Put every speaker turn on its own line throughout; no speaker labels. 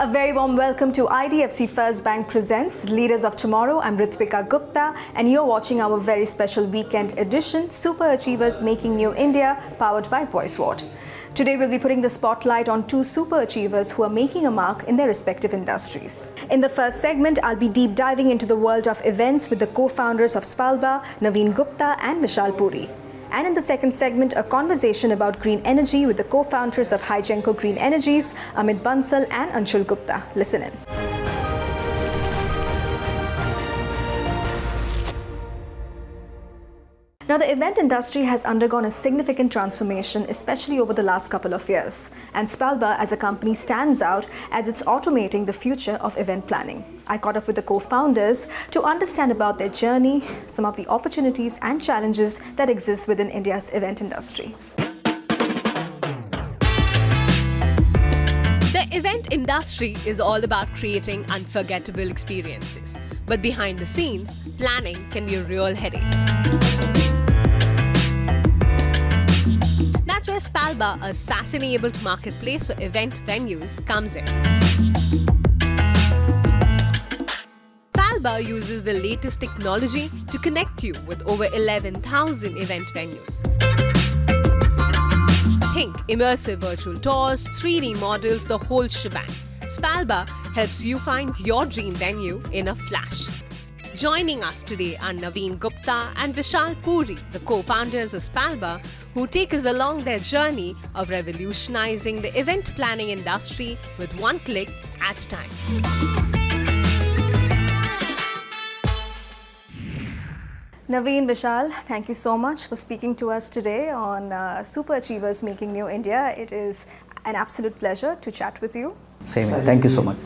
A very warm welcome to IDFC First Bank presents Leaders of Tomorrow. I'm Gupta and you're watching our very special weekend edition, Super Achievers Making New India, powered by VoiceWord. Today we'll be putting the spotlight on two super achievers who are making a mark in their respective industries. In the first segment, I'll be deep diving into the world of events with the co-founders of Spalba, Naveen Gupta and Vishal Puri. And in the second segment, a conversation about green energy with the co-founders of Hygenco Green Energies, Amit Bansal and Anshul Gupta. Listen in. Now, the event industry has undergone a significant transformation, especially over the last couple of years. And Spalba as a company stands out as it's automating the future of event planning. I caught up with the co-founders to understand about their journey, some of the opportunities and challenges that exist within India's event industry.
The event industry is all about creating unforgettable experiences. But behind the scenes, planning can be a real headache. That's where Spalba, a SaaS-enabled marketplace for event venues, comes in. Spalba uses the latest technology to connect you with over 11,000 event venues. Think immersive virtual tours, 3D models, the whole shebang. Spalba helps you find your dream venue in a flash. Joining us today are Naveen Gupta and Vishal Puri, the co-founders of Spalba, who take us along their journey of revolutionizing the event planning industry with one click at a time.
Naveen, Vishal, thank you so much for speaking to us today on Super Achievers Making New India. It is an absolute pleasure to chat with you.
Same. Thank you so much.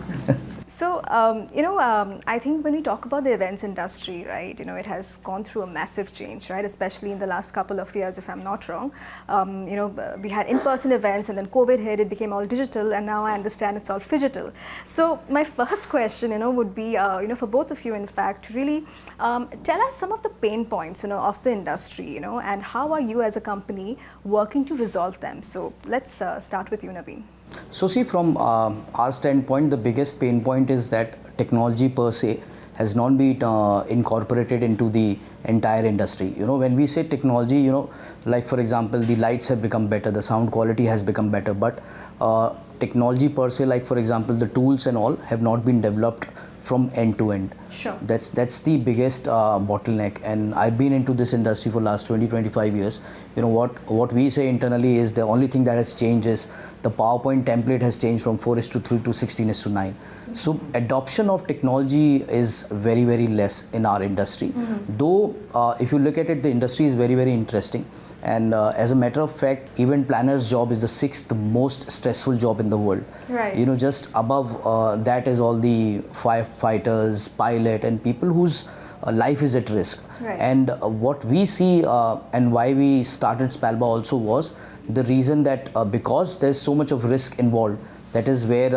So, I think when we talk about the events industry, right, it has gone through a massive change, right, especially in the last couple of years, if I'm not wrong. We had in-person events and then COVID hit, it became all digital, and now I understand it's all phygital. So my first question, would be, for both of you, in fact, really tell us some of the pain points, of the industry, and how are you as a company working to resolve them? So let's start with you, Naveen.
So see, from our standpoint, the biggest pain point is that technology per se has not been incorporated into the entire industry. When we say technology, like for example, the lights have become better, the sound quality has become better, but technology per se, like for example, the tools and all have not been developed from end to end.
Sure.
That's the biggest bottleneck, and I've been into this industry for last 20-25 years. What we say internally is the only thing that has changed is the PowerPoint template has changed from 4:3 to 16:9. So adoption of technology is very, very less in our industry. Mm-hmm. Though if you look at it, the industry is very, very interesting. And as a matter of fact, event planner's job is the 6th most stressful job in the world.
Right.
Just above that is all the firefighters, pilot, and people whose life is at risk.
Right.
And what we see and why we started Spalba also was the reason that because there's so much of risk involved, that is where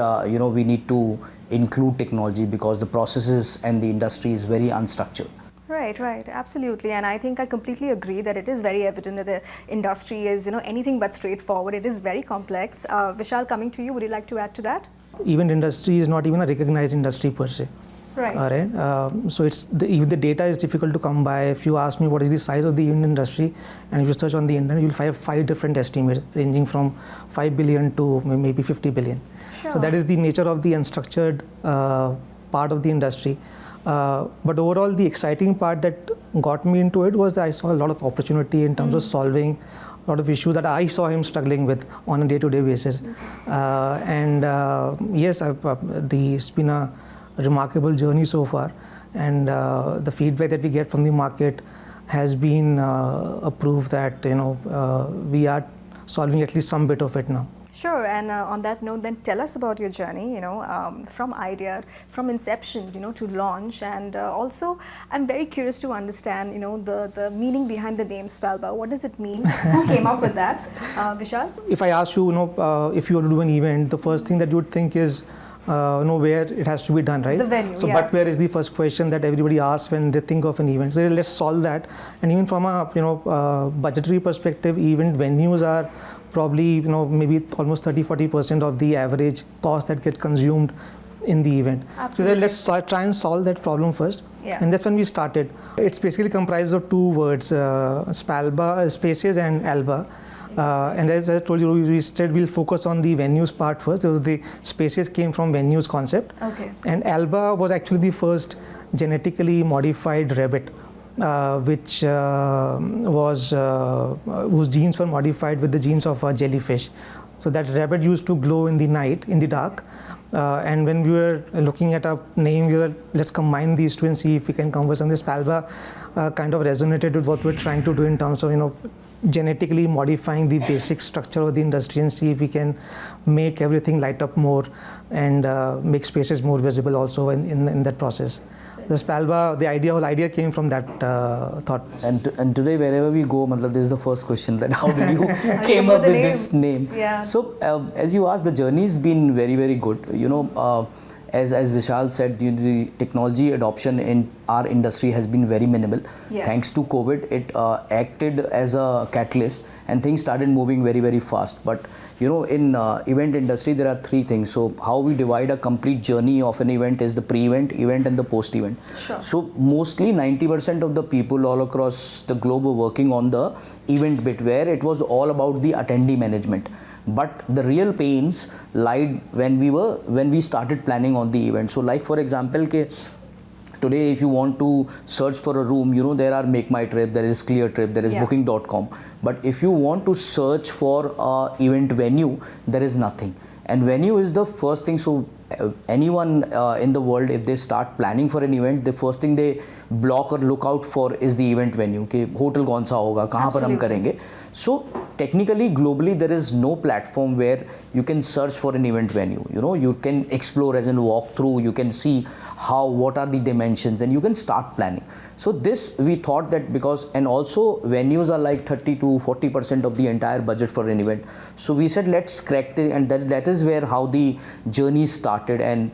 we need to include technology, because the processes and the industry is very unstructured.
Right, absolutely. And I think I completely agree that it is very evident that the industry is, anything but straightforward. It is very complex. Vishal, coming to you, would you like to add to that?
Event industry is not even a recognized industry per se.
Right.
All right. So even the data is difficult to come by. If you ask me what is the size of the event industry, and if you search on the internet, you'll find 5 different estimates ranging from 5 billion to maybe 50 billion.
Sure.
So that is the nature of the unstructured part of the industry. But overall, the exciting part that got me into it was that I saw a lot of opportunity in terms of solving a lot of issues that I saw him struggling with on a day-to-day basis. Yes, it's been a remarkable journey so far, and the feedback that we get from the market has been a proof that we are solving at least some bit of it now.
Sure, and on that note, then tell us about your journey, from idea, from inception, to launch, and also I'm very curious to understand, the meaning behind the name Spalba. What does it mean? Who came up with that? Vishal?
If I ask you, if you were to do an event, the first thing that you would think is know where it has to be done, right?
The venue,
so
yeah.
but where is the first question that everybody asks when they think of an event? So let's solve that. And even from a budgetary perspective, event venues are probably maybe almost 30-40% of the average cost that get consumed in the event.
Absolutely.
So let's try and solve that problem first.
Yeah.
And that's when we started. It's basically comprised of two words, Spalba, spaces, and Alba. And as I told you, we said we'll focus on the venues part first. The spaces came from venues concept.
Okay.
And Alba was actually the first genetically modified rabbit, which whose genes were modified with the genes of a jellyfish. So that rabbit used to glow in the night, in the dark. And when we were looking at a name, we were, let's combine these two and see if we can come with something. Spalba kind of resonated with what we're trying to do in terms of, genetically modifying the basic structure of the industry and see if we can make everything light up more and make spaces more visible also in that process. The Spalba, the whole idea came from that thought.
And today wherever we go, this is the first question, that how did you came up with this name?
Yeah.
So as you asked, the journey's been very, very good. As Vishal said, the technology adoption in our industry has been very minimal.
Yeah.
Thanks to COVID, it acted as a catalyst and things started moving very, very fast. But in event industry, there are three things. So how we divide a complete journey of an event is the pre-event, event, and the post-event.
Sure.
So mostly 90% of the people all across the globe were working on the event bit, where it was all about the attendee management. But the real pains lied when we started planning on the event. So like for example, today if you want to search for a room, there are Make My Trip, there is Clear Trip, there is Booking.com. But if you want to search for a event venue, there is nothing. And venue is the first thing. So anyone in the world, if they start planning for an event, the first thing they block or look out for is the event venue. Hotel kaun sa hoga, kahan par hum karenge. So technically, globally, there is no platform where you can search for an event venue. You can explore as in walk through, you can see what are the dimensions, and you can start planning. So this we thought that and also venues are like 30 to 40% of the entire budget for an event. So we said, let's crack it, and that is where how the journey started. And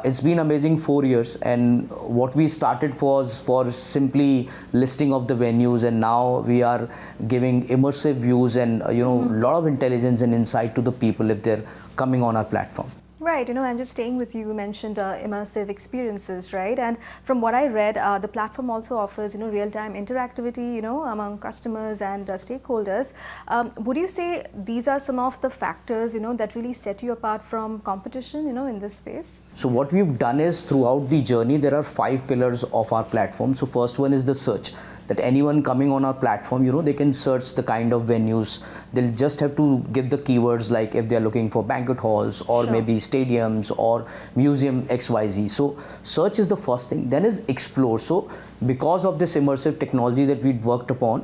it's been amazing 4 years, and what we started was for simply listing of the venues, and now we are giving immersive views and a lot of intelligence and insight to the people if they're coming on our platform.
Right, and just staying with you, you mentioned immersive experiences, right? And from what I read, the platform also offers, real-time interactivity, among customers and stakeholders. Would you say these are some of the factors, that really set you apart from competition, in this space?
So what we've done is, throughout the journey, there are 5 pillars of our platform. So first one is the search. That anyone coming on our platform, they can search the kind of venues. They'll just have to give the keywords, like if they're looking for banquet halls or maybe stadiums or museum XYZ. So search is the first thing. Then is explore. So because of this immersive technology that we'd worked upon,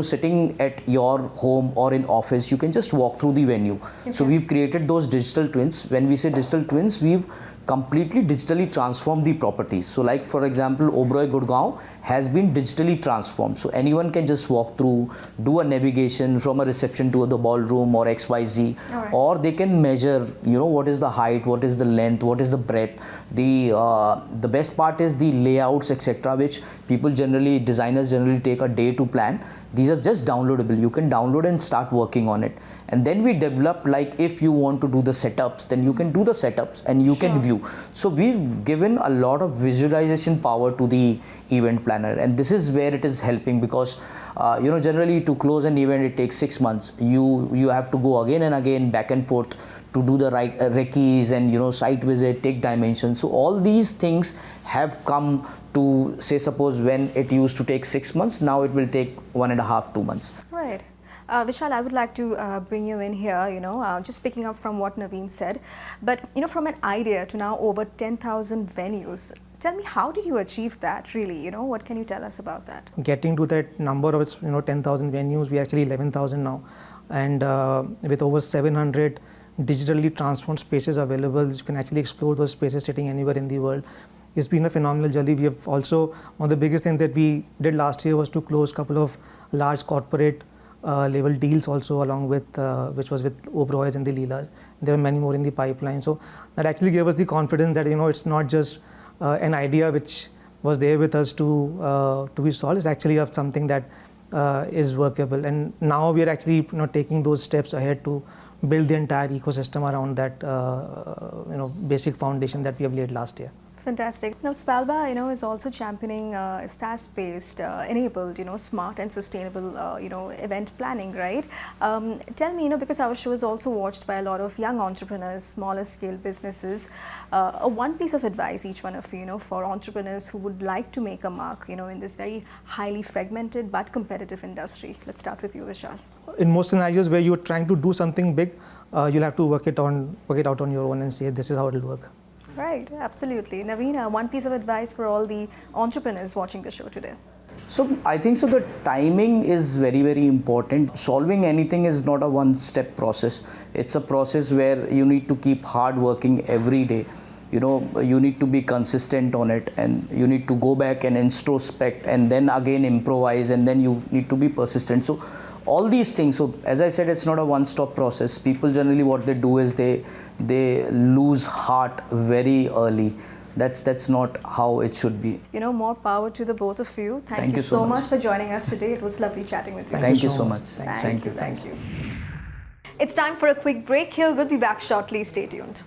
sitting at your home or in office, you can just walk through the venue. Okay. So we've created those digital twins. When we say digital twins, we've completely digitally transform the properties. So like for example, Oberoi Gurgaon has been digitally transformed. So anyone can just walk through, do a navigation from a reception to the ballroom or XYZ, or they can measure, what is the height, what is the length, what is the breadth. The best part is the layouts, etc., which designers generally take a day to plan. These are just downloadable. You can download and start working on it. And then we develop, like if you want to do the setups, then you can do the setups and you can view. So we've given a lot of visualization power to the event planner, and this is where it is helping, because generally to close an event it takes 6 months. You have to go again and again, back and forth, to do the right recce's and site visit, take dimensions. So all these things have come to, say, suppose when it used to take 6 months, now it will take 1.5 2 months.
Right. Vishal, I would like to bring you in here, just picking up from what Naveen said. But, from an idea to now over 10,000 venues, tell me, how did you achieve that really? What can you tell us about that?
Getting to that number of, 10,000 venues, we actually 11,000 now. And with over 700 digitally transformed spaces available, you can actually explore those spaces sitting anywhere in the world. It's been a phenomenal journey. We have also, one of the biggest things that we did last year was to close a couple of large corporate level deals also, along with which was with Oberoi's and the Leelas. There were many more in the pipeline. So that actually gave us the confidence that it's not just an idea which was there with us to be solved. It's actually of something that is workable. And now we are actually taking those steps ahead to build the entire ecosystem around that basic foundation that we have laid last year.
Fantastic. Now, Spalba, is also championing SaaS-based, enabled, smart and sustainable, event planning, right? Tell me, because our show is also watched by a lot of young entrepreneurs, smaller scale businesses. One piece of advice, each one of you, for entrepreneurs who would like to make a mark, in this very highly fragmented but competitive industry. Let's start with you, Vishal.
In most scenarios where you're trying to do something big, you'll have to work it out on your own and say, this is how it'll work.
Right, absolutely. Naveen, one piece of advice for all the entrepreneurs watching the show today.
So I think so the timing is very, very important. Solving anything is not a one-step process. It's a process where you need to keep hard working every day. You need to be consistent on it, and you need to go back and introspect and then again improvise, and then you need to be persistent. So all these things, so as I said, it's not a one-stop process. People generally what they do is they lose heart very early. That's not how it should be.
More power to the both of you. Thank you
so
so much for joining us today. It was lovely chatting with you.
Thank you so much.
Thank you. It's time for a quick break here. We'll be back shortly. Stay tuned.